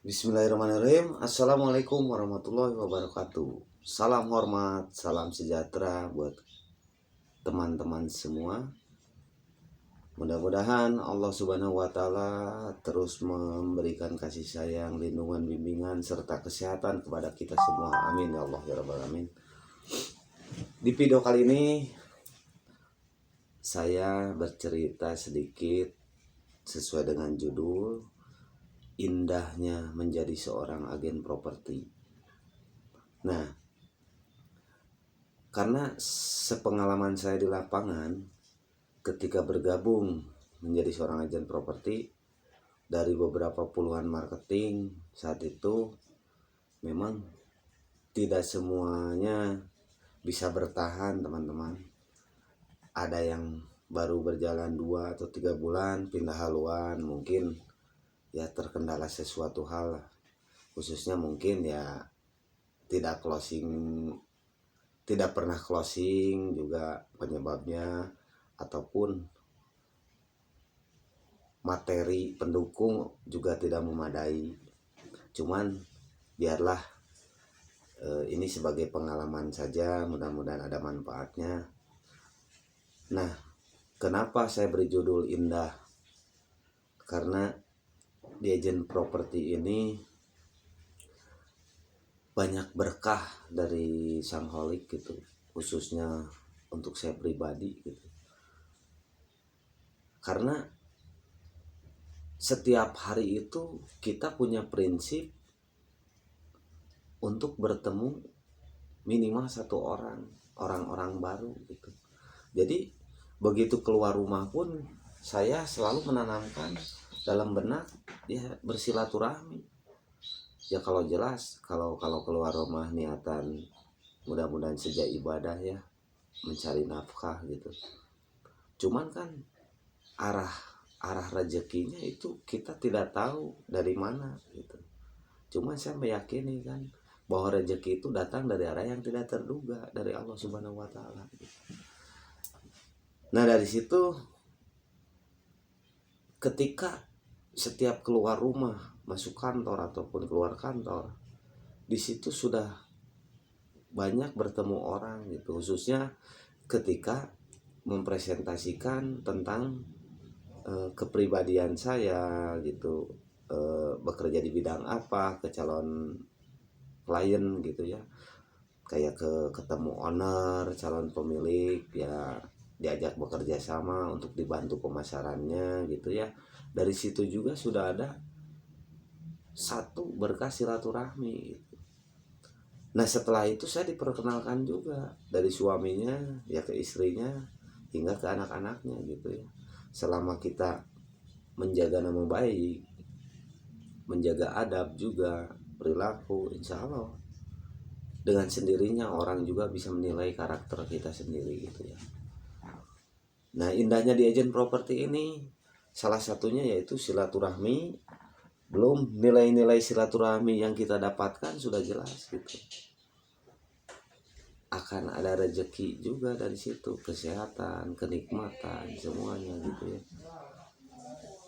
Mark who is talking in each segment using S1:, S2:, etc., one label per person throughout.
S1: Bismillahirrahmanirrahim. Assalamualaikum warahmatullahi wabarakatuh. Salam hormat, salam sejahtera buat teman-teman semua. Mudah-mudahan Allah Subhanahu wa taala terus memberikan kasih sayang, lindungan, bimbingan serta kesehatan kepada kita semua. Amin ya Allah ya rabbal alamin. Di video kali ini saya bercerita sedikit sesuai dengan judul indahnya menjadi seorang agen properti. Nah, karena sepengalaman saya di lapangan ketika bergabung menjadi seorang agen properti dari beberapa puluhan marketing saat itu, memang tidak semuanya bisa bertahan, teman-teman. Ada yang baru berjalan 2 atau 3 bulan pindah haluan, mungkin ya terkendala sesuatu hal, khususnya mungkin ya tidak pernah closing juga penyebabnya, ataupun materi pendukung juga tidak memadai. Cuman biarlah ini sebagai pengalaman saja, mudah-mudahan ada manfaatnya. Nah, kenapa saya beri judul indah? Karena di agen properti ini banyak berkah dari sang holik gitu, khususnya untuk saya pribadi gitu. Karena setiap hari itu kita punya prinsip untuk bertemu minimal satu orang baru gitu. Jadi begitu keluar rumah pun saya selalu menanamkan dalam benak ya bersilaturahmi. Ya kalau jelas kalau keluar rumah niatan mudah-mudahan saja ibadah ya, mencari nafkah gitu. Cuman kan arah rezekinya itu kita tidak tahu dari mana gitu. Cuman saya meyakini kan bahwa rezeki itu datang dari arah yang tidak terduga, dari Allah Subhanahu wa taala. Nah, dari situ ketika setiap keluar rumah, masuk kantor ataupun keluar kantor, di situ sudah banyak bertemu orang gitu, khususnya ketika mempresentasikan tentang kepribadian saya gitu, bekerja di bidang apa ke calon klien gitu ya, kayak ketemu owner, calon pemilik ya, diajak bekerja sama untuk dibantu pemasarannya gitu ya. Dari situ juga sudah ada satu berkah silaturahmi gitu. Nah, setelah itu saya diperkenalkan juga dari suaminya ya ke istrinya hingga ke anak-anaknya gitu ya. Selama kita menjaga nama baik, menjaga adab juga, perilaku, insya Allah dengan sendirinya orang juga bisa menilai karakter kita sendiri gitu ya. Nah, indahnya di agen properti ini salah satunya yaitu silaturahmi. Belum nilai-nilai silaturahmi yang kita dapatkan sudah jelas gitu. Akan ada rezeki juga dari situ, kesehatan, kenikmatan, semuanya gitu ya.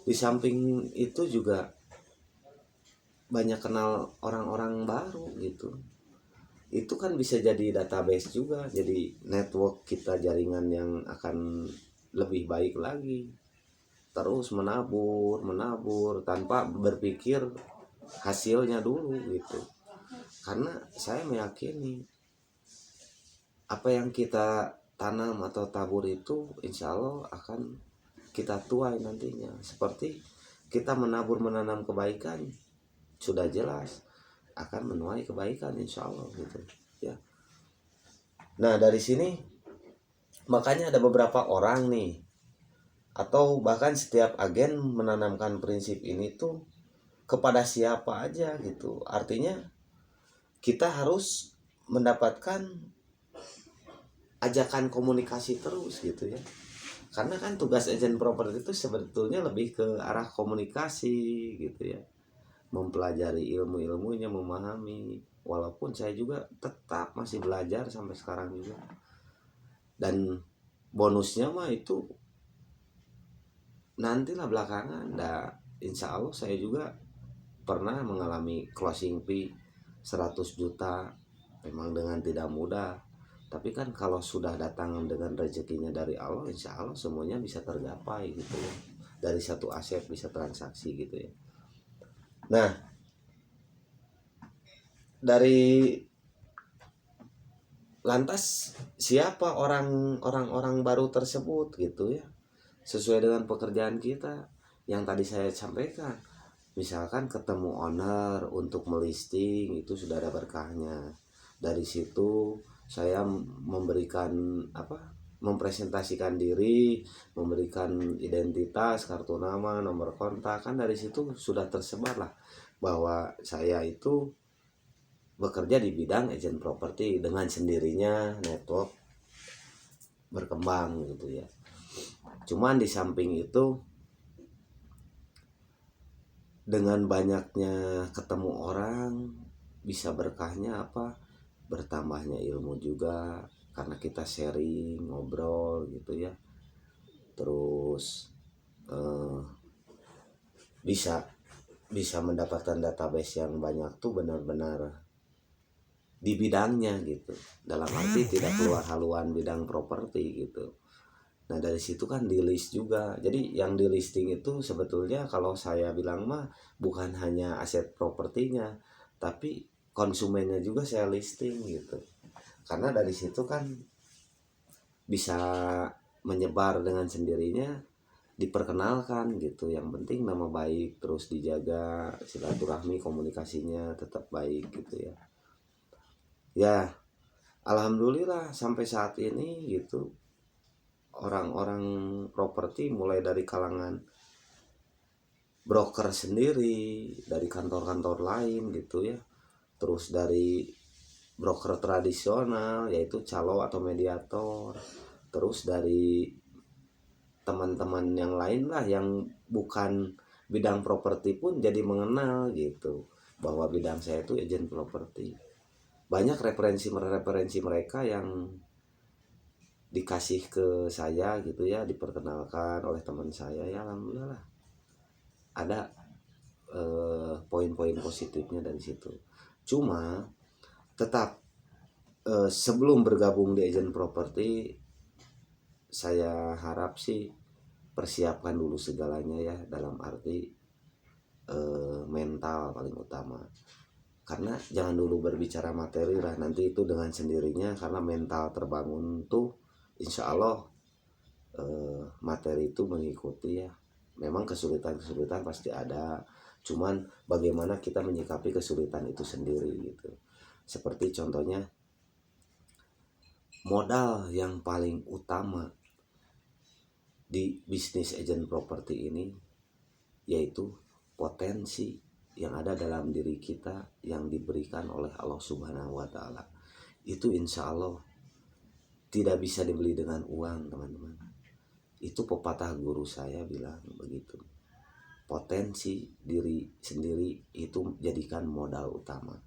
S1: Di samping itu juga banyak kenal orang-orang baru gitu. Itu kan bisa jadi database juga, jadi network kita, jaringan yang akan lebih baik lagi. Terus menabur tanpa berpikir hasilnya dulu gitu. Karena saya meyakini apa yang kita tanam atau tabur itu insya Allah akan kita tuai nantinya. Seperti kita menanam kebaikan, sudah jelas akan menuai kebaikan insya Allah gitu ya. Nah, dari sini makanya ada beberapa orang nih, atau bahkan setiap agen menanamkan prinsip ini tuh kepada siapa aja gitu. Artinya kita harus mendapatkan ajakan komunikasi terus gitu ya. Karena kan tugas agen properti itu sebetulnya lebih ke arah komunikasi gitu ya. Mempelajari ilmu-ilmunya, memahami. Walaupun saya juga tetap masih belajar sampai sekarang juga. Dan bonusnya mah itu nantilah belakangan. Insya Allah saya juga pernah mengalami closing fee 100 juta, memang dengan tidak mudah. Tapi kan kalau sudah datang dengan rezekinya dari Allah, insya Allah semuanya bisa tergapai gitu ya. Dari satu aset bisa transaksi gitu ya. Nah, dari lantas siapa orang-orang baru tersebut gitu ya, sesuai dengan pekerjaan kita yang tadi saya sampaikan. Misalkan ketemu owner untuk melisting, itu sudah ada berkahnya. Dari situ saya memberikan mempresentasikan diri, memberikan identitas, kartu nama, nomor kontak, kan dari situ sudah tersebar lah bahwa saya itu bekerja di bidang agent properti. Dengan sendirinya network berkembang gitu ya. Cuman di samping itu, dengan banyaknya ketemu orang, bisa berkahnya apa, bertambahnya ilmu juga karena kita sharing, ngobrol gitu ya. Terus eh, bisa bisa mendapatkan database yang banyak tuh benar-benar di bidangnya gitu, dalam arti tidak keluar haluan bidang properti gitu. Nah dari situ kan di list juga. Jadi yang di listing itu sebetulnya kalau saya bilang mah bukan hanya aset propertinya, tapi konsumennya juga saya listing gitu. Karena dari situ kan bisa menyebar dengan sendirinya, diperkenalkan gitu. Yang penting nama baik terus dijaga, silaturahmi komunikasinya tetap baik gitu ya. Ya, alhamdulillah sampai saat ini gitu, orang-orang properti mulai dari kalangan broker sendiri, dari kantor-kantor lain gitu ya, terus dari broker tradisional yaitu calo atau mediator, terus dari teman-teman yang lain lah yang bukan bidang properti pun jadi mengenal gitu bahwa bidang saya itu agent properti. Banyak referensi mereka yang dikasih ke saya gitu ya, diperkenalkan oleh teman saya, ya alhamdulillah ada poin-poin positifnya dari situ. Cuma tetap sebelum bergabung di agent properti, saya harap sih persiapkan dulu segalanya ya, dalam arti mental paling utama. Karena jangan dulu berbicara materi lah, nanti itu dengan sendirinya karena mental terbangun tuh insya Allah materi itu mengikuti ya. Memang kesulitan-kesulitan pasti ada, cuman bagaimana kita menyikapi kesulitan itu sendiri gitu. Seperti contohnya, modal yang paling utama di bisnis agent properti ini yaitu potensi yang ada dalam diri kita yang diberikan oleh Allah Subhanahu wa Ta'ala. Itu insya Allah tidak bisa dibeli dengan uang, teman-teman. Itu pepatah guru saya bilang begitu. Potensi diri sendiri itu jadikan modal utama.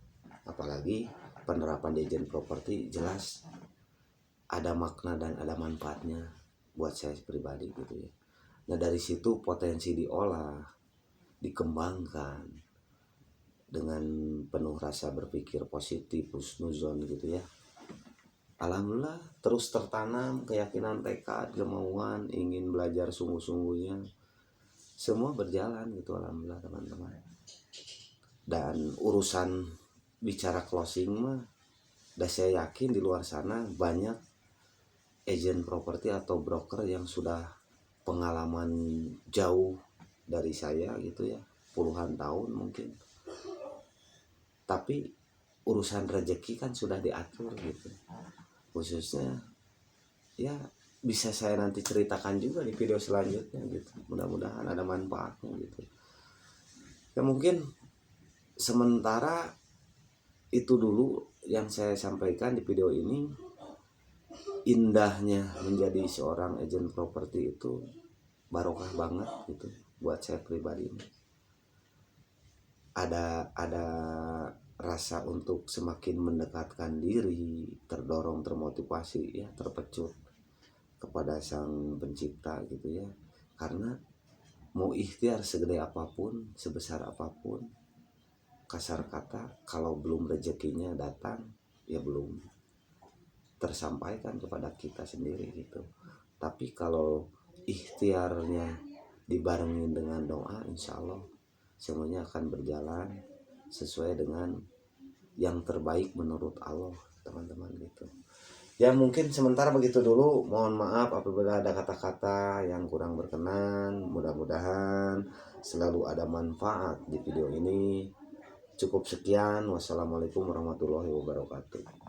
S1: Apalagi penerapan di agent properti jelas ada makna dan ada manfaatnya buat saya pribadi gitu ya. Nah dari situ potensi diolah, dikembangkan dengan penuh rasa berpikir positif, husnuzon gitu ya. Alhamdulillah terus tertanam keyakinan, tekad, kemauan ingin belajar sungguh-sungguhnya. Semua berjalan gitu alhamdulillah teman-teman. Dan urusan bicara closing mah, dan saya yakin di luar sana banyak agent properti atau broker yang sudah pengalaman jauh dari saya gitu ya, puluhan tahun mungkin. Tapi urusan rezeki kan sudah diatur gitu. Khususnya ya bisa saya nanti ceritakan juga di video selanjutnya gitu. Mudah-mudahan ada manfaatnya gitu. Ya mungkin sementara itu dulu yang saya sampaikan di video ini. Indahnya menjadi seorang agent properti itu barokah banget gitu buat saya pribadi. Ada rasa untuk semakin mendekatkan diri, terdorong, termotivasi ya, terpecut kepada sang pencipta gitu ya. Karena mau ikhtiar segede apapun, sebesar apapun, kasar kata kalau belum rezekinya datang ya belum tersampaikan kepada kita sendiri gitu. Tapi kalau ikhtiarnya dibarengin dengan doa, insya Allah semuanya akan berjalan sesuai dengan yang terbaik menurut Allah, teman-teman gitu. Ya mungkin sementara begitu dulu. Mohon maaf apabila ada kata-kata yang kurang berkenan. Mudah-mudahan selalu ada manfaat di video ini. Cukup sekian. Wassalamualaikum warahmatullahi wabarakatuh.